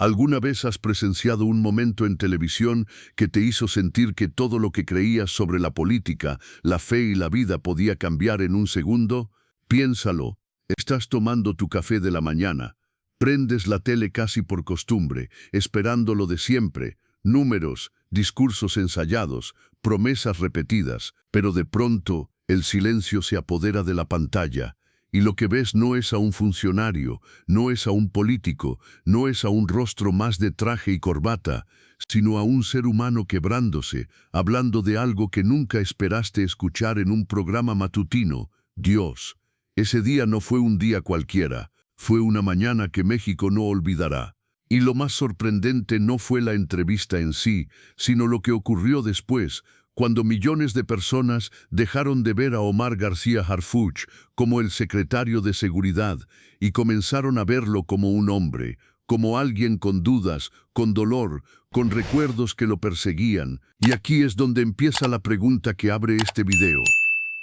¿Alguna vez has presenciado un momento en televisión que te hizo sentir que todo lo que creías sobre la política, la fe y la vida podía cambiar en un segundo? Piénsalo. Estás tomando tu café de la mañana. Prendes la tele casi por costumbre, esperando lo de siempre. Números, discursos ensayados, promesas repetidas, pero de pronto el silencio se apodera de la pantalla. Y lo que ves no es a un funcionario, no es a un político, no es a un rostro más de traje y corbata, sino a un ser humano quebrándose, hablando de algo que nunca esperaste escuchar en un programa matutino: Dios. Ese día no fue un día cualquiera, fue una mañana que México no olvidará. Y lo más sorprendente no fue la entrevista en sí, sino lo que ocurrió después, cuando millones de personas dejaron de ver a Omar García Harfuch como el secretario de Seguridad y comenzaron a verlo como un hombre, como alguien con dudas, con dolor, con recuerdos que lo perseguían. Y aquí es donde empieza la pregunta que abre este video.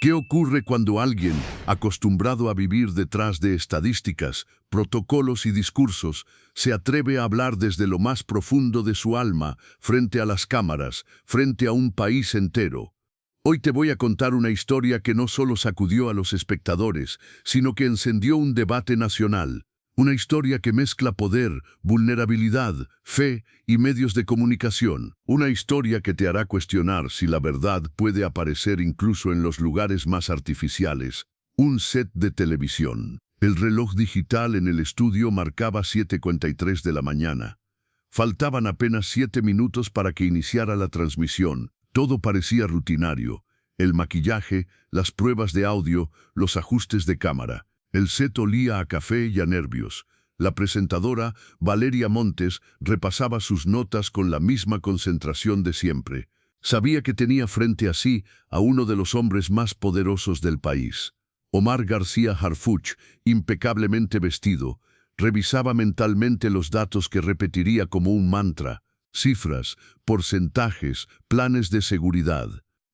¿Qué ocurre cuando alguien, acostumbrado a vivir detrás de estadísticas, protocolos y discursos, se atreve a hablar desde lo más profundo de su alma, frente a las cámaras, frente a un país entero? Hoy te voy a contar una historia que no solo sacudió a los espectadores, sino que encendió un debate nacional. Una historia que mezcla poder, vulnerabilidad, fe y medios de comunicación. Una historia que te hará cuestionar si la verdad puede aparecer incluso en los lugares más artificiales. Un set de televisión. El reloj digital en el estudio marcaba 7:43 de la mañana. Faltaban apenas 7 minutos para que iniciara la transmisión. Todo parecía rutinario. El maquillaje, las pruebas de audio, los ajustes de cámara. El set olía a café y a nervios. La presentadora, Valeria Montes, repasaba sus notas con la misma concentración de siempre. Sabía que tenía frente a sí a uno de los hombres más poderosos del país. Omar García Harfuch, impecablemente vestido, revisaba mentalmente los datos que repetiría como un mantra. Cifras, porcentajes, planes de seguridad.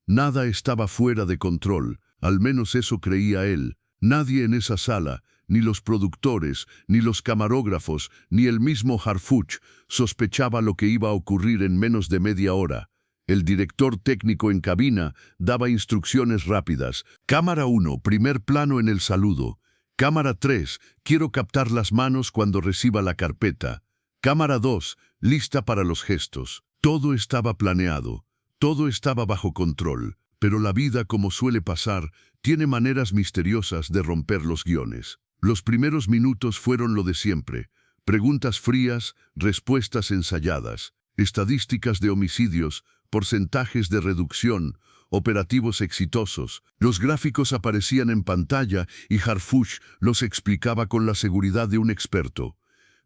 Nada estaba fuera de control, al menos eso creía él. Nadie en esa sala, ni los productores, ni los camarógrafos, ni el mismo Harfuch, sospechaba lo que iba a ocurrir en menos de media hora. El director técnico en cabina daba instrucciones rápidas. Cámara 1, primer plano en el saludo. Cámara 3, quiero captar las manos cuando reciba la carpeta. Cámara 2, lista para los gestos. Todo estaba planeado, todo estaba bajo control. Pero la vida, como suele pasar, tiene maneras misteriosas de romper los guiones. Los primeros minutos fueron lo de siempre. Preguntas frías, respuestas ensayadas, estadísticas de homicidios, porcentajes de reducción, operativos exitosos. Los gráficos aparecían en pantalla y Harfuch los explicaba con la seguridad de un experto.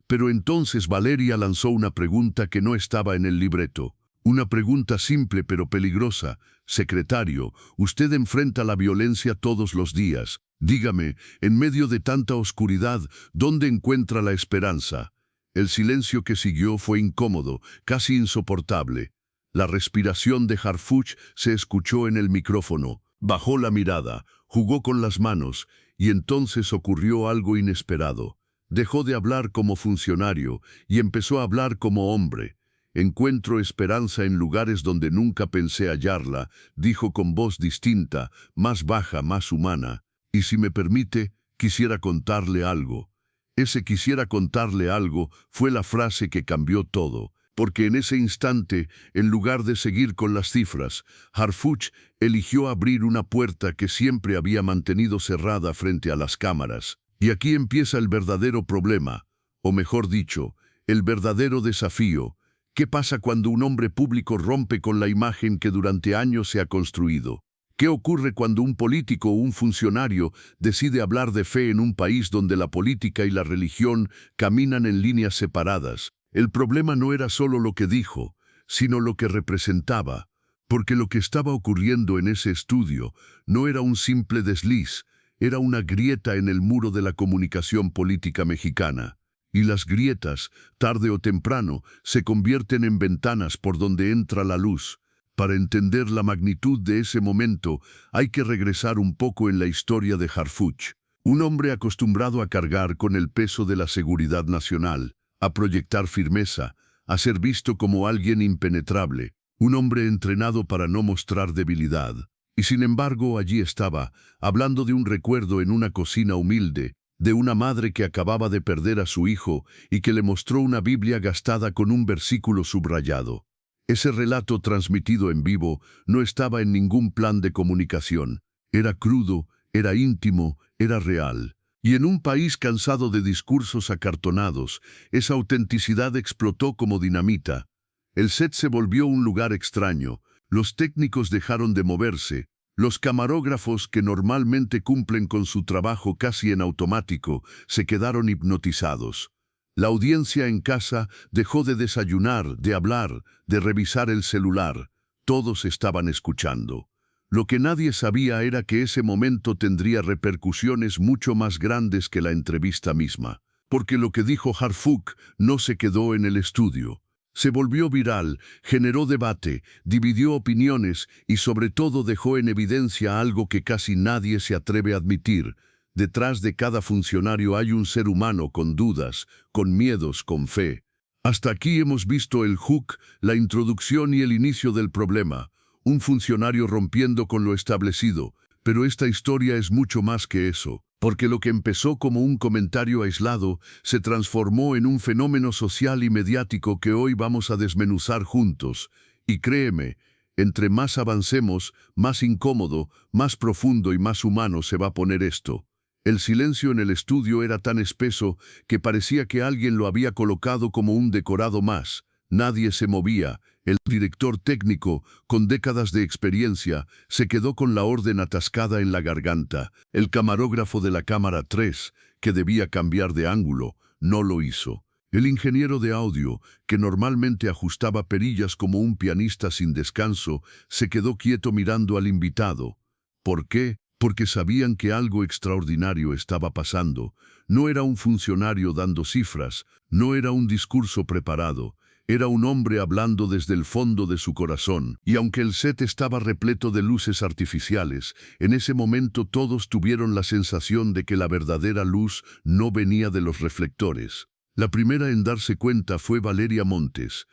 Pero entonces Valeria lanzó una pregunta que no estaba en el libreto. Una pregunta simple pero peligrosa. Secretario, usted enfrenta la violencia todos los días. Dígame, en medio de tanta oscuridad, ¿dónde encuentra la esperanza? El silencio que siguió fue incómodo, casi insoportable. La respiración de Harfuch se escuchó en el micrófono. Bajó la mirada, jugó con las manos, y entonces ocurrió algo inesperado. Dejó de hablar como funcionario y empezó a hablar como hombre. Encuentro esperanza en lugares donde nunca pensé hallarla, dijo con voz distinta, más baja, más humana. Y si me permite, quisiera contarle algo. Ese quisiera contarle algo fue la frase que cambió todo, porque en ese instante, en lugar de seguir con las cifras, Harfuch eligió abrir una puerta que siempre había mantenido cerrada frente a las cámaras. Y aquí empieza el verdadero problema, o mejor dicho, el verdadero desafío. ¿Qué pasa cuando un hombre público rompe con la imagen que durante años se ha construido? ¿Qué ocurre cuando un político o un funcionario decide hablar de fe en un país donde la política y la religión caminan en líneas separadas? El problema no era solo lo que dijo, sino lo que representaba, porque lo que estaba ocurriendo en ese estudio no era un simple desliz, era una grieta en el muro de la comunicación política mexicana. Y las grietas, tarde o temprano, se convierten en ventanas por donde entra la luz. Para entender la magnitud de ese momento, hay que regresar un poco en la historia de Harfuch. Un hombre acostumbrado a cargar con el peso de la seguridad nacional, a proyectar firmeza, a ser visto como alguien impenetrable, un hombre entrenado para no mostrar debilidad. Y sin embargo allí estaba, hablando de un recuerdo en una cocina humilde, de una madre que acababa de perder a su hijo y que le mostró una Biblia gastada con un versículo subrayado. Ese relato transmitido en vivo no estaba en ningún plan de comunicación. Era crudo, era íntimo, era real. Y en un país cansado de discursos acartonados, esa autenticidad explotó como dinamita. El set se volvió un lugar extraño. Los técnicos dejaron de moverse. Los camarógrafos, que normalmente cumplen con su trabajo casi en automático, se quedaron hipnotizados. La audiencia en casa dejó de desayunar, de hablar, de revisar el celular. Todos estaban escuchando. Lo que nadie sabía era que ese momento tendría repercusiones mucho más grandes que la entrevista misma. Porque lo que dijo Harfuk no se quedó en el estudio. Se volvió viral, generó debate, dividió opiniones y sobre todo dejó en evidencia algo que casi nadie se atreve a admitir. Detrás de cada funcionario hay un ser humano con dudas, con miedos, con fe. Hasta aquí hemos visto el hook, la introducción y el inicio del problema. Un funcionario rompiendo con lo establecido, pero esta historia es mucho más que eso. Porque lo que empezó como un comentario aislado se transformó en un fenómeno social y mediático que hoy vamos a desmenuzar juntos. Y créeme, entre más avancemos, más incómodo, más profundo y más humano se va a poner esto. El silencio en el estudio era tan espeso que parecía que alguien lo había colocado como un decorado más. Nadie se movía. El director técnico, con décadas de experiencia, se quedó con la orden atascada en la garganta. El camarógrafo de la cámara 3, que debía cambiar de ángulo, no lo hizo. El ingeniero de audio, que normalmente ajustaba perillas como un pianista sin descanso, se quedó quieto mirando al invitado. ¿Por qué? Porque sabían que algo extraordinario estaba pasando. No era un funcionario dando cifras, no era un discurso preparado. Era un hombre hablando desde el fondo de su corazón, y aunque el set estaba repleto de luces artificiales, en ese momento todos tuvieron la sensación de que la verdadera luz no venía de los reflectores. La primera en darse cuenta fue Valeria Montes.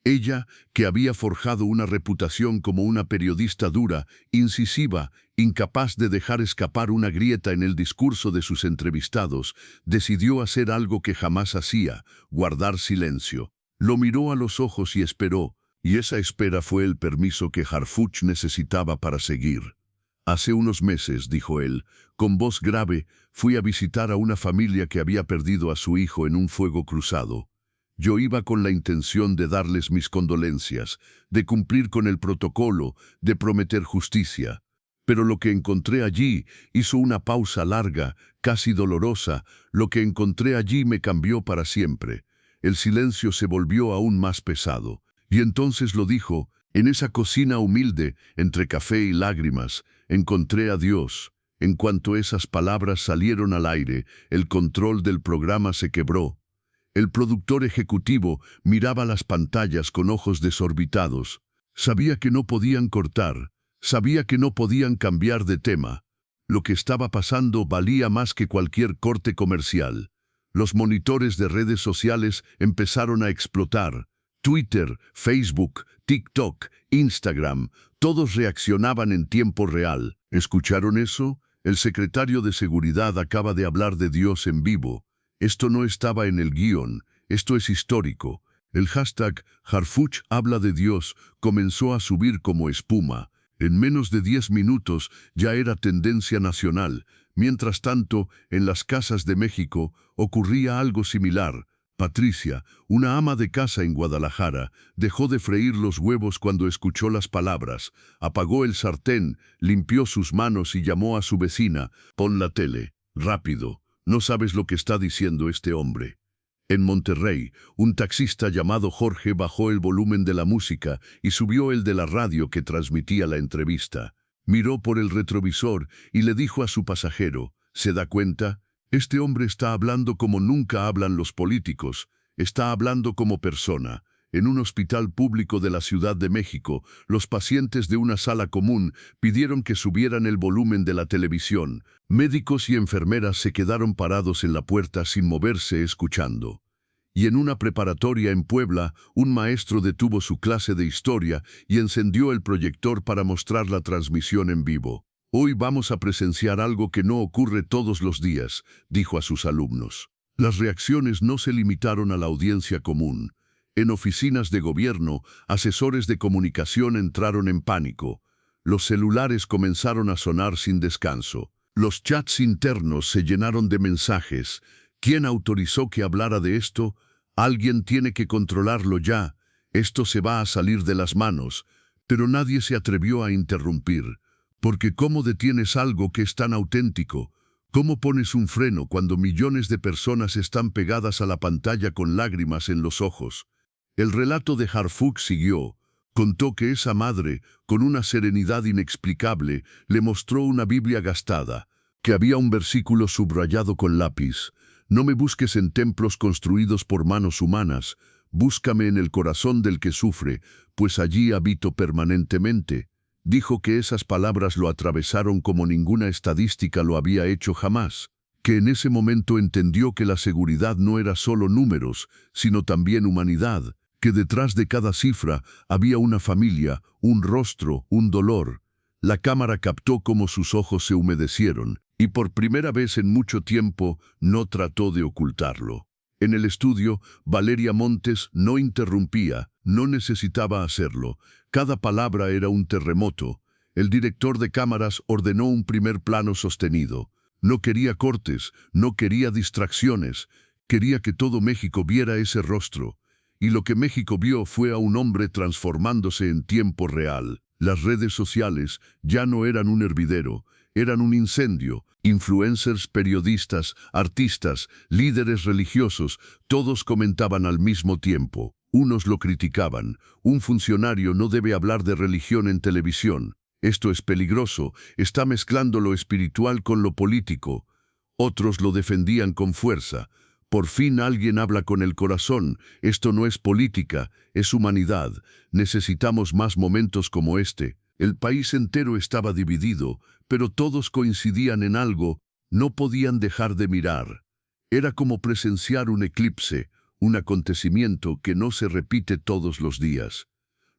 Ella, que había forjado una reputación como una periodista dura, incisiva, incapaz de dejar escapar una grieta en el discurso de sus entrevistados, decidió hacer algo que jamás hacía: guardar silencio. Lo miró a los ojos y esperó, y esa espera fue el permiso que Harfuk necesitaba para seguir. Hace unos meses, dijo él, con voz grave, fui a visitar a una familia que había perdido a su hijo en un fuego cruzado. Yo iba con la intención de darles mis condolencias, de cumplir con el protocolo, de prometer justicia. Pero lo que encontré allí hizo una pausa larga, casi dolorosa. Lo que encontré allí me cambió para siempre. El silencio se volvió aún más pesado. Y entonces lo dijo: en esa cocina humilde, entre café y lágrimas, encontré a Dios. En cuanto esas palabras salieron al aire, el control del programa se quebró. El productor ejecutivo miraba las pantallas con ojos desorbitados. Sabía que no podían cortar, sabía que no podían cambiar de tema. Lo que estaba pasando valía más que cualquier corte comercial. Los monitores de redes sociales empezaron a explotar. Twitter, Facebook, TikTok, Instagram, todos reaccionaban en tiempo real. ¿Escucharon eso? El secretario de Seguridad acaba de hablar de Dios en vivo. Esto no estaba en el guión, esto es histórico. El hashtag Harfuk habla de Dios comenzó a subir como espuma. En menos de 10 minutos ya era tendencia nacional. Mientras tanto, en las casas de México ocurría algo similar. Patricia, una ama de casa en Guadalajara, dejó de freír los huevos cuando escuchó las palabras. Apagó el sartén, limpió sus manos y llamó a su vecina: «Pon la tele, rápido. No sabes lo que está diciendo este hombre». En Monterrey, un taxista llamado Jorge bajó el volumen de la música y subió el de la radio que transmitía la entrevista. Miró por el retrovisor y le dijo a su pasajero: «¿Se da cuenta? Este hombre está hablando como nunca hablan los políticos. Está hablando como persona». En un hospital público de la Ciudad de México, los pacientes de una sala común pidieron que subieran el volumen de la televisión. Médicos y enfermeras se quedaron parados en la puerta sin moverse, escuchando. Y en una preparatoria en Puebla, un maestro detuvo su clase de historia y encendió el proyector para mostrar la transmisión en vivo. Hoy vamos a presenciar algo que no ocurre todos los días, dijo a sus alumnos. Las reacciones no se limitaron a la audiencia común. En oficinas de gobierno, asesores de comunicación entraron en pánico. Los celulares comenzaron a sonar sin descanso. Los chats internos se llenaron de mensajes. ¿Quién autorizó que hablara de esto? Alguien tiene que controlarlo ya. Esto se va a salir de las manos. Pero nadie se atrevió a interrumpir. Porque ¿cómo detienes algo que es tan auténtico? ¿Cómo pones un freno cuando millones de personas están pegadas a la pantalla con lágrimas en los ojos? El relato de Harfuch siguió. Contó que esa madre, con una serenidad inexplicable, le mostró una Biblia gastada, que había un versículo subrayado con lápiz. No me busques en templos construidos por manos humanas, búscame en el corazón del que sufre, pues allí habito permanentemente. Dijo que esas palabras lo atravesaron como ninguna estadística lo había hecho jamás, que en ese momento entendió que la seguridad no era solo números, sino también humanidad, que detrás de cada cifra había una familia, un rostro, un dolor. La cámara captó cómo sus ojos se humedecieron, y por primera vez en mucho tiempo no trató de ocultarlo. En el estudio, Valeria Montes no interrumpía, no necesitaba hacerlo. Cada palabra era un terremoto. El director de cámaras ordenó un primer plano sostenido. No quería cortes, no quería distracciones. Quería que todo México viera ese rostro. Y lo que México vio fue a un hombre transformándose en tiempo real. Las redes sociales ya no eran un hervidero, eran un incendio. Influencers, periodistas, artistas, líderes religiosos, todos comentaban al mismo tiempo. Unos lo criticaban. Un funcionario no debe hablar de religión en televisión. Esto es peligroso, está mezclando lo espiritual con lo político. Otros lo defendían con fuerza. Por fin alguien habla con el corazón. Esto no es política, es humanidad. Necesitamos más momentos como este. El país entero estaba dividido, pero todos coincidían en algo. No podían dejar de mirar. Era como presenciar un eclipse, un acontecimiento que no se repite todos los días.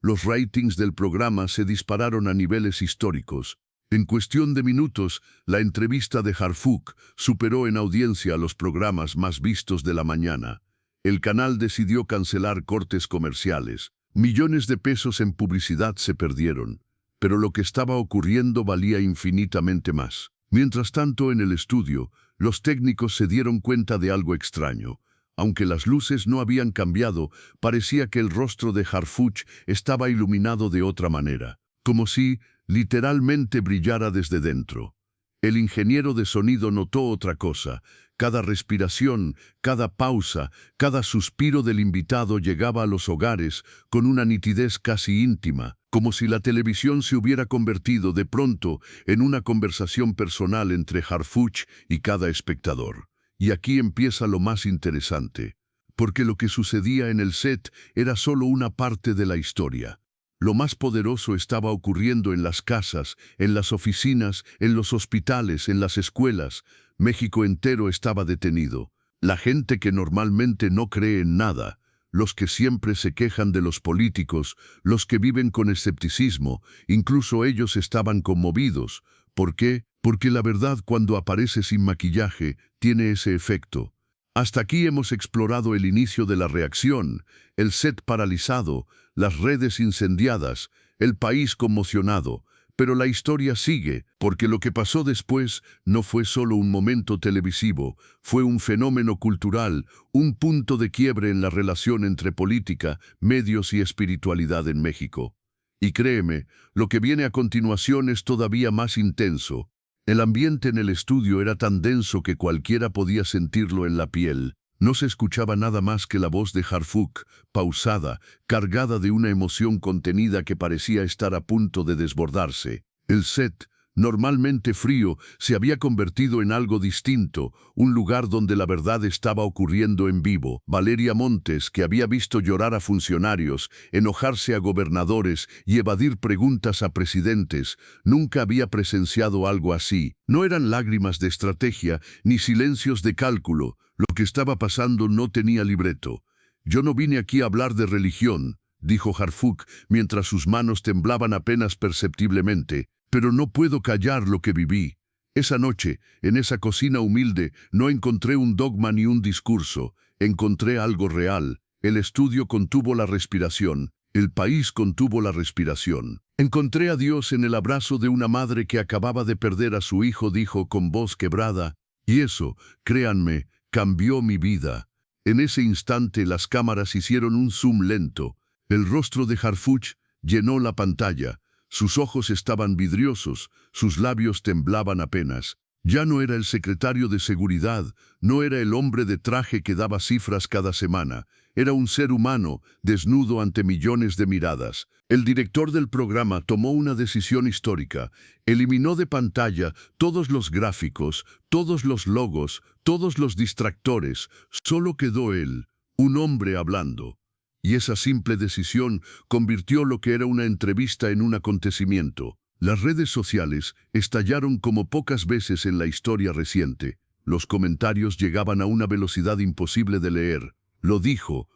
Los ratings del programa se dispararon a niveles históricos. En cuestión de minutos, la entrevista de Harfuch superó en audiencia a los programas más vistos de la mañana. El canal decidió cancelar cortes comerciales. Millones de pesos en publicidad se perdieron, pero lo que estaba ocurriendo valía infinitamente más. Mientras tanto, en el estudio, los técnicos se dieron cuenta de algo extraño. Aunque las luces no habían cambiado, parecía que el rostro de Harfuch estaba iluminado de otra manera, como si literalmente brillara desde dentro. El ingeniero de sonido notó otra cosa. Cada respiración, cada pausa, cada suspiro del invitado llegaba a los hogares con una nitidez casi íntima, como si la televisión se hubiera convertido de pronto en una conversación personal entre Harfuch y cada espectador. Y aquí empieza lo más interesante, porque lo que sucedía en el set era solo una parte de la historia. Lo más poderoso estaba ocurriendo en las casas, en las oficinas, en los hospitales, en las escuelas. México entero estaba detenido. La gente que normalmente no cree en nada, los que siempre se quejan de los políticos, los que viven con escepticismo, incluso ellos estaban conmovidos. ¿Por qué? Porque la verdad, cuando aparece sin maquillaje, tiene ese efecto. Hasta aquí hemos explorado el inicio de la reacción, el set paralizado, las redes incendiadas, el país conmocionado. Pero la historia sigue, porque lo que pasó después no fue solo un momento televisivo, fue un fenómeno cultural, un punto de quiebre en la relación entre política, medios y espiritualidad en México. Y créeme, lo que viene a continuación es todavía más intenso. El ambiente en el estudio era tan denso que cualquiera podía sentirlo en la piel. No se escuchaba nada más que la voz de Harfuch, pausada, cargada de una emoción contenida que parecía estar a punto de desbordarse. El set, normalmente frío, se había convertido en algo distinto, un lugar donde la verdad estaba ocurriendo en vivo. Valeria Montes, que había visto llorar a funcionarios, enojarse a gobernadores y evadir preguntas a presidentes, nunca había presenciado algo así. No eran lágrimas de estrategia ni silencios de cálculo. Lo que estaba pasando no tenía libreto. Yo no vine aquí a hablar de religión, dijo Harfuch, mientras sus manos temblaban apenas perceptiblemente, pero no puedo callar lo que viví. Esa noche, en esa cocina humilde, no encontré un dogma ni un discurso, encontré algo real. El estudio contuvo la respiración, el país contuvo la respiración. Encontré a Dios en el abrazo de una madre que acababa de perder a su hijo, dijo con voz quebrada, y eso, créanme, cambió mi vida. En ese instante las cámaras hicieron un zoom lento. El rostro de Harfuch llenó la pantalla. Sus ojos estaban vidriosos, sus labios temblaban apenas. Ya no era el secretario de seguridad, no era el hombre de traje que daba cifras cada semana. Era un ser humano, desnudo ante millones de miradas. El director del programa tomó una decisión histórica. Eliminó de pantalla todos los gráficos, todos los logos, todos los distractores. Solo quedó él, un hombre hablando. Y esa simple decisión convirtió lo que era una entrevista en un acontecimiento. Las redes sociales estallaron como pocas veces en la historia reciente. Los comentarios llegaban a una velocidad imposible de leer. Lo dijo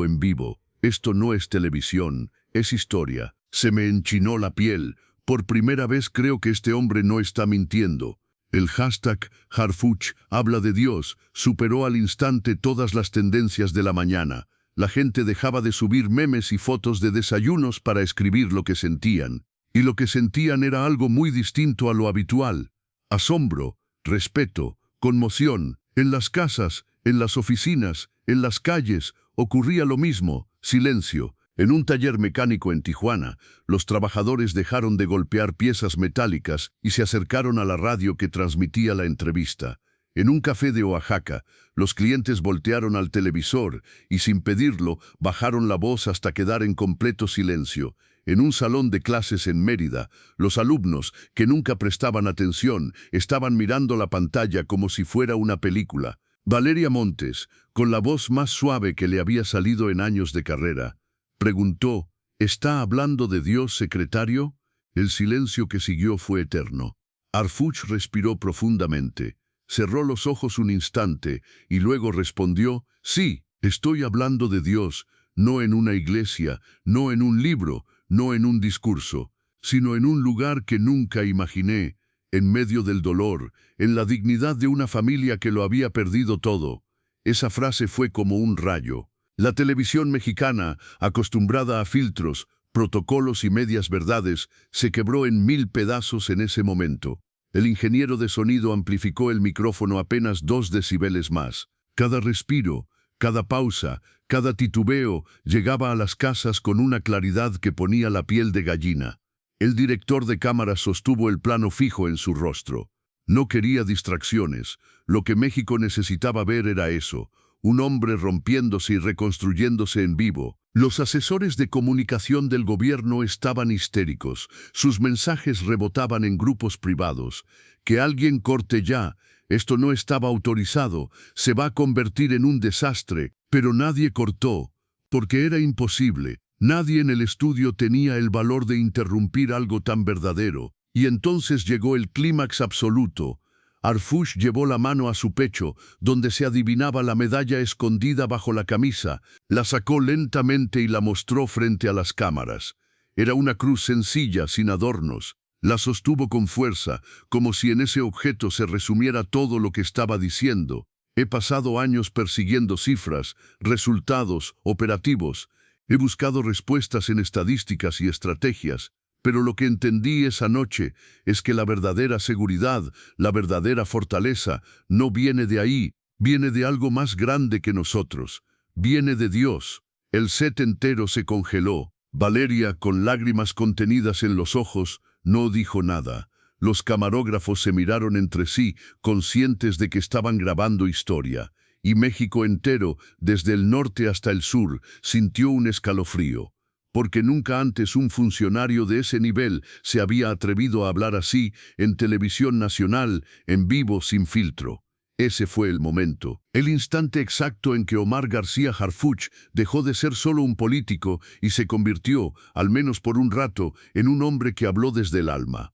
en vivo. Esto no es televisión, es historia. Se me enchinó la piel. Por primera vez creo que este hombre no está mintiendo. El hashtag Harfuch habla de Dios superó al instante todas las tendencias de la mañana. La gente dejaba de subir memes y fotos de desayunos para escribir lo que sentían. Y lo que sentían era algo muy distinto a lo habitual. Asombro, respeto, conmoción. En las casas, en las oficinas, en las calles, ocurría lo mismo, silencio. En un taller mecánico en Tijuana, los trabajadores dejaron de golpear piezas metálicas y se acercaron a la radio que transmitía la entrevista. En un café de Oaxaca, los clientes voltearon al televisor y sin pedirlo bajaron la voz hasta quedar en completo silencio. En un salón de clases en Mérida, los alumnos, que nunca prestaban atención, estaban mirando la pantalla como si fuera una película. Valeria Montes, con la voz más suave que le había salido en años de carrera, preguntó, ¿está hablando de Dios, secretario? El silencio que siguió fue eterno. Harfuch respiró profundamente. Cerró los ojos un instante y luego respondió, sí, estoy hablando de Dios, no en una iglesia, no en un libro, no en un discurso, sino en un lugar que nunca imaginé, en medio del dolor, en la dignidad de una familia que lo había perdido todo. Esa frase fue como un rayo. La televisión mexicana, acostumbrada a filtros, protocolos y medias verdades, se quebró en 1000 pedazos en ese momento. El ingeniero de sonido amplificó el micrófono apenas 2 decibeles más. Cada respiro, cada pausa, cada titubeo llegaba a las casas con una claridad que ponía la piel de gallina. El director de cámara sostuvo el plano fijo en su rostro. No quería distracciones. Lo que México necesitaba ver era eso, un hombre rompiéndose y reconstruyéndose en vivo. Los asesores de comunicación del gobierno estaban histéricos. Sus mensajes rebotaban en grupos privados. Que alguien corte ya. Esto no estaba autorizado. Se va a convertir en un desastre. Pero nadie cortó, porque era imposible. Nadie en el estudio tenía el valor de interrumpir algo tan verdadero. Y entonces llegó el clímax absoluto. Harfuch llevó la mano a su pecho, donde se adivinaba la medalla escondida bajo la camisa, la sacó lentamente y la mostró frente a las cámaras. Era una cruz sencilla, sin adornos. La sostuvo con fuerza, como si en ese objeto se resumiera todo lo que estaba diciendo. He pasado años persiguiendo cifras, resultados, operativos. He buscado respuestas en estadísticas y estrategias. Pero lo que entendí esa noche es que la verdadera seguridad, la verdadera fortaleza, no viene de ahí, viene de algo más grande que nosotros. Viene de Dios. El set entero se congeló. Valeria, con lágrimas contenidas en los ojos, no dijo nada. Los camarógrafos se miraron entre sí, conscientes de que estaban grabando historia. Y México entero, desde el norte hasta el sur, sintió un escalofrío. Porque nunca antes un funcionario de ese nivel se había atrevido a hablar así en televisión nacional, en vivo, sin filtro. Ese fue el momento, el instante exacto en que Omar García Harfuch dejó de ser solo un político y se convirtió, al menos por un rato, en un hombre que habló desde el alma.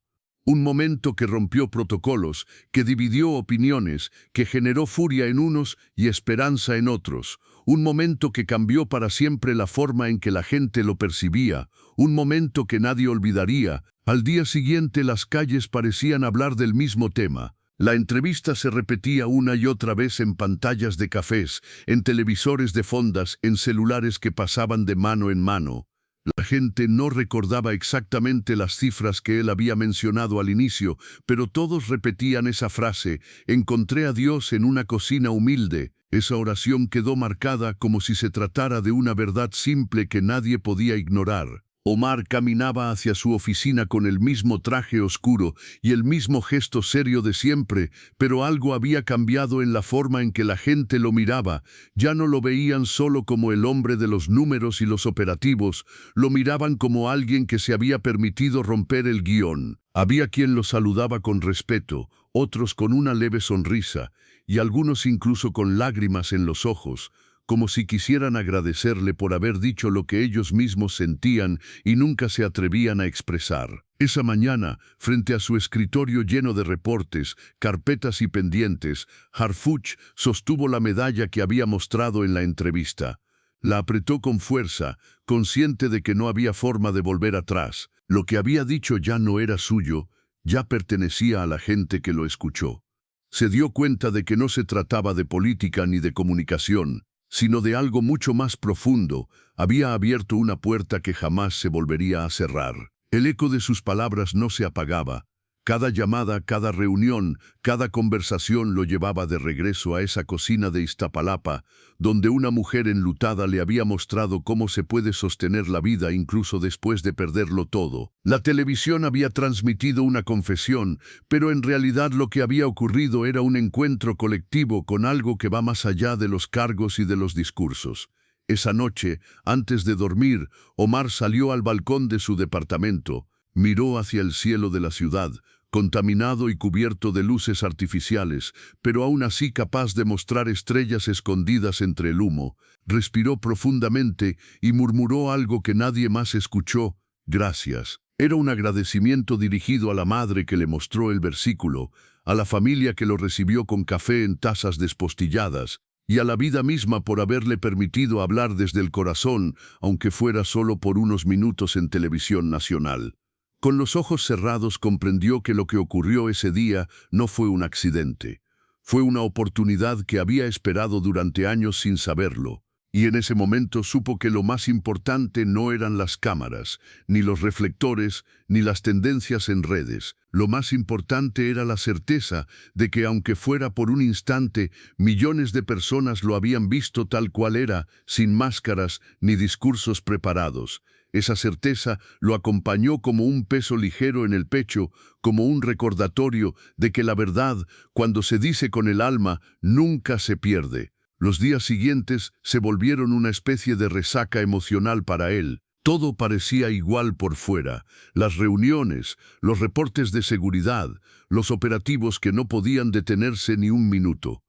Un momento que rompió protocolos, que dividió opiniones, que generó furia en unos y esperanza en otros. Un momento que cambió para siempre la forma en que la gente lo percibía. Un momento que nadie olvidaría. Al día siguiente las calles parecían hablar del mismo tema. La entrevista se repetía una y otra vez en pantallas de cafés, en televisores de fondas, en celulares que pasaban de mano en mano. La gente no recordaba exactamente las cifras que él había mencionado al inicio, pero todos repetían esa frase: encontré a Dios en una cocina humilde. Esa oración quedó marcada como si se tratara de una verdad simple que nadie podía ignorar. Omar caminaba hacia su oficina con el mismo traje oscuro y el mismo gesto serio de siempre, pero algo había cambiado en la forma en que la gente lo miraba. Ya no lo veían solo como el hombre de los números y los operativos, lo miraban como alguien que se había permitido romper el guión. Había quien lo saludaba con respeto, otros con una leve sonrisa, y algunos incluso con lágrimas en los ojos, como si quisieran agradecerle por haber dicho lo que ellos mismos sentían y nunca se atrevían a expresar. Esa mañana, frente a su escritorio lleno de reportes, carpetas y pendientes, Harfuch sostuvo la medalla que había mostrado en la entrevista. La apretó con fuerza, consciente de que no había forma de volver atrás. Lo que había dicho ya no era suyo, ya pertenecía a la gente que lo escuchó. Se dio cuenta de que no se trataba de política ni de comunicación, sino de algo mucho más profundo. Había abierto una puerta que jamás se volvería a cerrar. El eco de sus palabras no se apagaba. Cada llamada, cada reunión, cada conversación lo llevaba de regreso a esa cocina de Iztapalapa, donde una mujer enlutada le había mostrado cómo se puede sostener la vida incluso después de perderlo todo. La televisión había transmitido una confesión, pero en realidad lo que había ocurrido era un encuentro colectivo con algo que va más allá de los cargos y de los discursos. Esa noche, antes de dormir, Omar salió al balcón de su departamento, miró hacia el cielo de la ciudad, contaminado y cubierto de luces artificiales, pero aún así capaz de mostrar estrellas escondidas entre el humo. Respiró profundamente y murmuró algo que nadie más escuchó: gracias. Era un agradecimiento dirigido a la madre que le mostró el versículo, a la familia que lo recibió con café en tazas despostilladas, y a la vida misma por haberle permitido hablar desde el corazón, aunque fuera solo por unos minutos en televisión nacional. Con los ojos cerrados comprendió que lo que ocurrió ese día no fue un accidente. Fue una oportunidad que había esperado durante años sin saberlo. Y en ese momento supo que lo más importante no eran las cámaras, ni los reflectores, ni las tendencias en redes. Lo más importante era la certeza de que, aunque fuera por un instante, millones de personas lo habían visto tal cual era, sin máscaras ni discursos preparados. Esa certeza lo acompañó como un peso ligero en el pecho, como un recordatorio de que la verdad, cuando se dice con el alma, nunca se pierde. Los días siguientes se volvieron una especie de resaca emocional para él. Todo parecía igual por fuera: las reuniones, los reportes de seguridad, los operativos que no podían detenerse ni un minuto.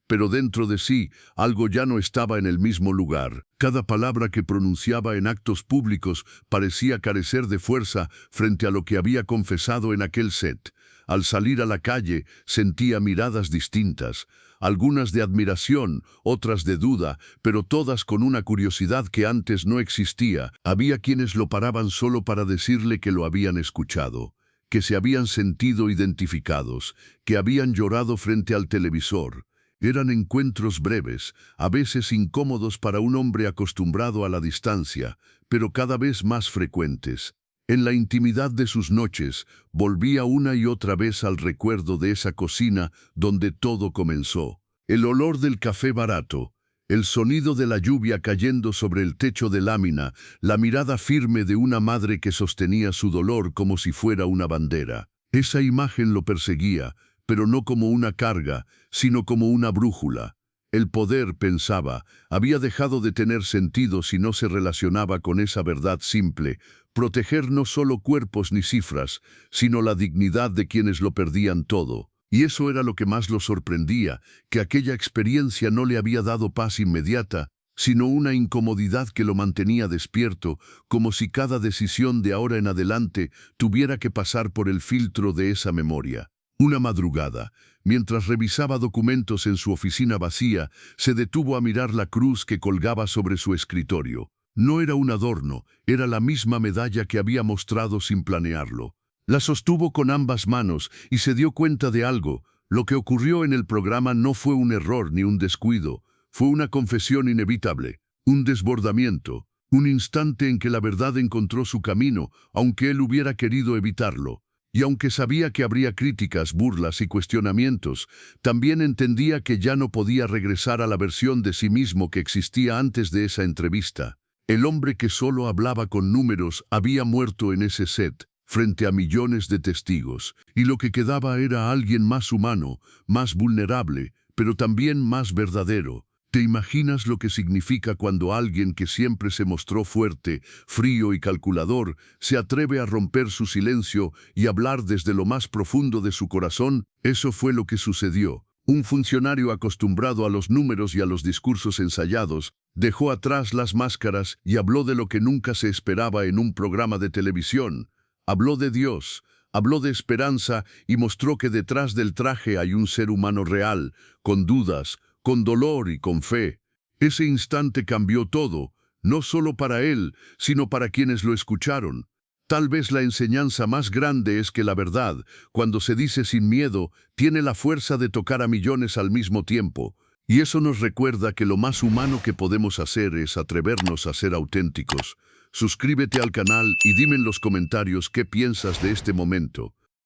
Pero dentro de sí, algo ya no estaba en el mismo lugar. Cada palabra que pronunciaba en actos públicos parecía carecer de fuerza frente a lo que había confesado en aquel set. Al salir a la calle, sentía miradas distintas, algunas de admiración, otras de duda, pero todas con una curiosidad que antes no existía. Había quienes lo paraban solo para decirle que lo habían escuchado, que se habían sentido identificados, que habían llorado frente al televisor. Eran encuentros breves, a veces incómodos para un hombre acostumbrado a la distancia, pero cada vez más frecuentes. En la intimidad de sus noches, volvía una y otra vez al recuerdo de esa cocina donde todo comenzó. El olor del café barato, el sonido de la lluvia cayendo sobre el techo de lámina, la mirada firme de una madre que sostenía su dolor como si fuera una bandera. Esa imagen lo perseguía, pero no como una carga, sino como una brújula. El poder, pensaba, había dejado de tener sentido si no se relacionaba con esa verdad simple: proteger no solo cuerpos ni cifras, sino la dignidad de quienes lo perdían todo. Y eso era lo que más lo sorprendía, que aquella experiencia no le había dado paz inmediata, sino una incomodidad que lo mantenía despierto, como si cada decisión de ahora en adelante tuviera que pasar por el filtro de esa memoria. Una madrugada, mientras revisaba documentos en su oficina vacía, se detuvo a mirar la cruz que colgaba sobre su escritorio. No era un adorno, era la misma medalla que había mostrado sin planearlo. La sostuvo con ambas manos y se dio cuenta de algo. Lo que ocurrió en el programa no fue un error ni un descuido, fue una confesión inevitable, un desbordamiento, un instante en que la verdad encontró su camino, aunque él hubiera querido evitarlo. Y aunque sabía que habría críticas, burlas y cuestionamientos, también entendía que ya no podía regresar a la versión de sí mismo que existía antes de esa entrevista. El hombre que solo hablaba con números había muerto en ese set, frente a millones de testigos, y lo que quedaba era alguien más humano, más vulnerable, pero también más verdadero. ¿Te imaginas lo que significa cuando alguien que siempre se mostró fuerte, frío y calculador, se atreve a romper su silencio y hablar desde lo más profundo de su corazón? Eso fue lo que sucedió. Un funcionario acostumbrado a los números y a los discursos ensayados, dejó atrás las máscaras y habló de lo que nunca se esperaba en un programa de televisión. Habló de Dios, habló de esperanza y mostró que detrás del traje hay un ser humano real, con dudas, con dolor y con fe. Ese instante cambió todo, no solo para él, sino para quienes lo escucharon. Tal vez la enseñanza más grande es que la verdad, cuando se dice sin miedo, tiene la fuerza de tocar a millones al mismo tiempo. Y eso nos recuerda que lo más humano que podemos hacer es atrevernos a ser auténticos. Suscríbete al canal y dime en los comentarios qué piensas de este momento.